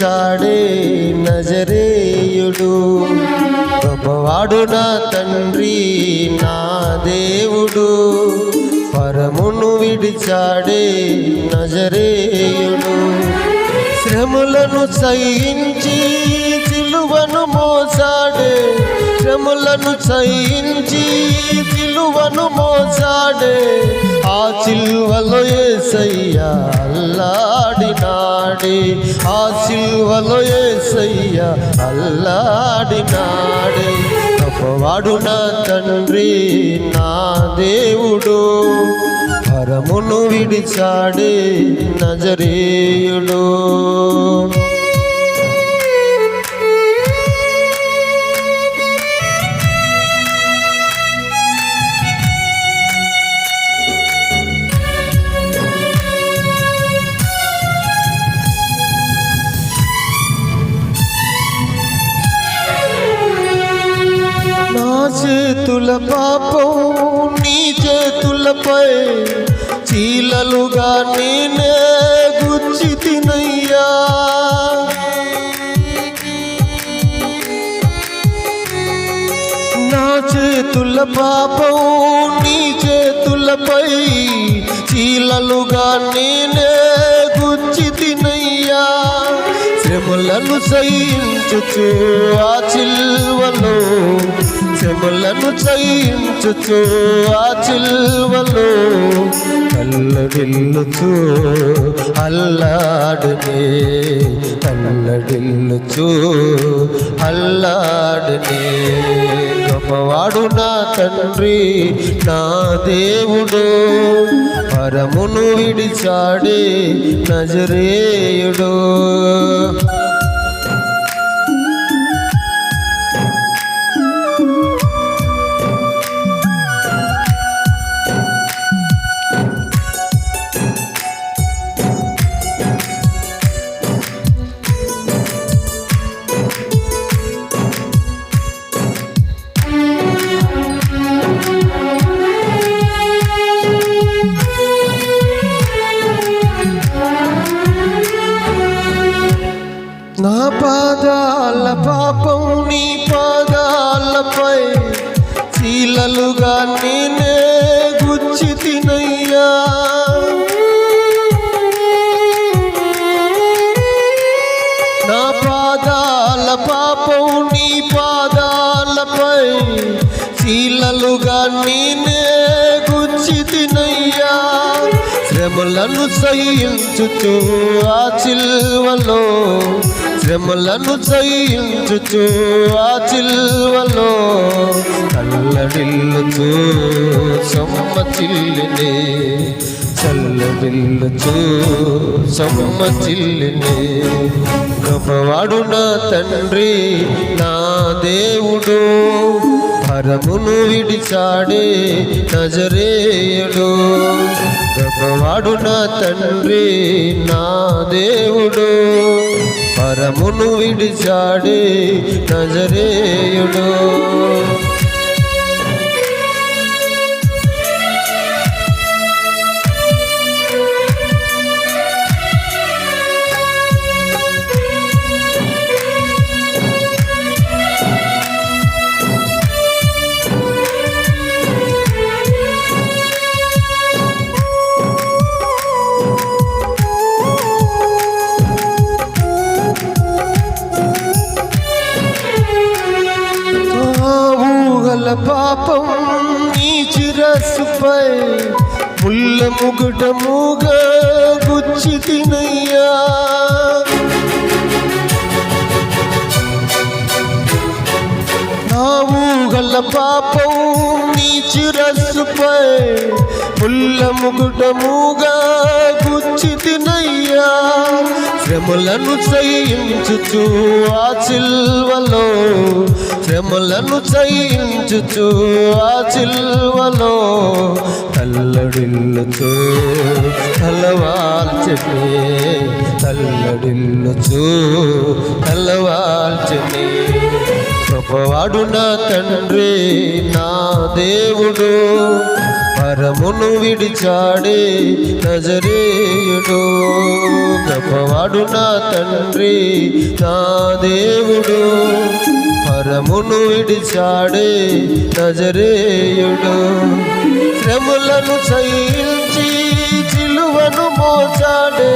విడిచాడే నజరేయుడు. గొప్పవాడు నా తండ్రి నా దేవుడు, పరమును విడిచాడే నజరేయుడు. శ్రమలను సహించి సిలువను మోసాడే, శ్రమలను సహించి సిలువను మోసాడే. ఆ సిలువలో యేసయ్యా అల్లాడినాడే, ఆ సిలువలో యేసయ్యా అల్లాడినాడే. గొప్పవాడు నా తండ్రి నా దేవుడు, పరమును విడిచాడే నజరేయుడు. చేతుల పాపం నీ చేతులపై చీలలుగా నేనే గుచ్చి తినయ్యా. నా చేతుల పాపం నీ చేతులపై చీలలుగా నేనే గుచ్చి తినయ్యా. శ్రమలను సహించుచు ఆ సిలువలో, శ్రమలను సహించుచు ఆ సిలువలో తల్లడిల్లుచు అల్లాడునే, తల్లడిల్లుచు అల్లాడునే. గొప్పవాడు నా తండ్రి నా దేవుడు, పరమును విడిచాడే నజరేయుడు. నా పాదాల పాపం నీ పాదాలపై చీలలుగా నేనే గుచ్చి తినయ్యా. నా పాదాల పాపం నీ పాదాలపై చీలలుగా నేనే గుచ్చి తినయ్యా. శ్రమలను సహించుచు ఆ సిలువలో, శ్రమలను సహించుచు ఆ సిలువలో తల్లడిల్లుచు సమ్మచిల్లినే, చల్లడిల్లుచు సమ్మచిల్లినే. గొప్పవాడు నా తండ్రి నా దేవుడు, పరమును విడిచాడే నజరేయుడు. గొప్పవాడు నా తండ్రి నా దేవుడు, పరమును విడిచాడే నజరేయుడు. పాపం నీ శిరస్సుపై ముళ్ళ ముగుటముగా గుచ్చి తినయ్యా. నా ఊగల పాపం నీ శిరస్సుపై ముళ్ళ ముగుటముగా గుచ్చి తినయ్యా. శ్రమలను సహించుచు ఆ సిలువలో, శ్రమలను సహించుచు ఆ సిలువలో తల్లడిల్లుచు తలవాల్చనే, తల్లడిల్లుచు తలవాల్చనే. గొప్పవాడు నా తండ్రి నా దేవుడు, పరమును విడిచాడే నజరేయుడు. గొప్పవాడు నా తండ్రి నా దేవుడు, పరమును విడిచాడే నజరేయుడు. శ్రమలను సహించి సిలువను మోసాడే,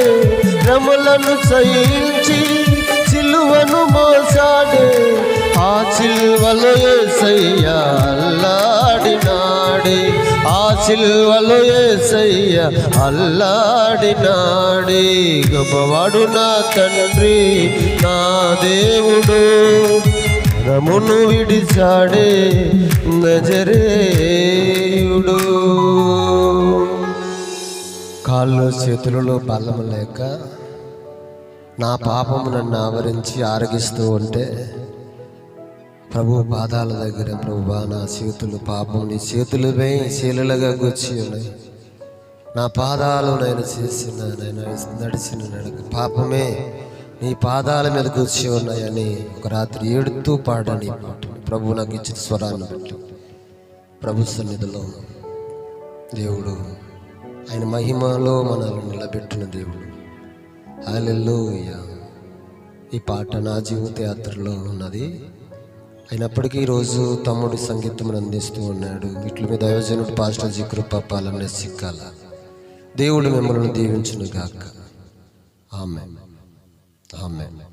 శ్రమలను సహించి సిలువను మోసాడే. ఆ సిలువలో యేసయ్య అల్లాడినాడే, ఆ సిలువలో యేసయ్య అల్లాడినాడే. గొప్పవాడు నా తండ్రి నా దేవుడు, రమును విడిచాడే నజరేయుడు. కాళ్ళు చేతులలో బలము లేక నా పాపము నన్ను ఆవరించి ఆరగిస్తూ ఉంటే ప్రభు పాదాల దగ్గర, ప్రభువా నా చేతులు పాపం నీ చేతులపై శీలలుగా గుచ్చి ఉన్నాయి, నా పాదాలు నేను చేసిన నేను నడిచిన నడక పాపమే నీ పాదాల మీద కూర్చి ఉన్నాయని ఒక రాత్రి ఏడుతూ పాడని పాట ప్రభు నాకు ఇచ్చిన స్వరాన్ని బట్టి ప్రభు సన్నిధిలో దేవుడు ఆయన మహిమలో మనల్ని నిలబెట్టిన దేవుడు. హల్లెలూయా. ఈ పాట నా జీవిత యాత్రలో ఉన్నది. అయినప్పటికీ ఈరోజు తమ్ముడు సంగీతం అందిస్తూ ఉన్నాడు. ఇట్ల మీద దైవజనుడు పాస్టర్ జి కృప పాలన సిక్కాల. దేవుడు మిమ్మల్ని దీవించును గాక. ఆమేన్. ఆమేన్.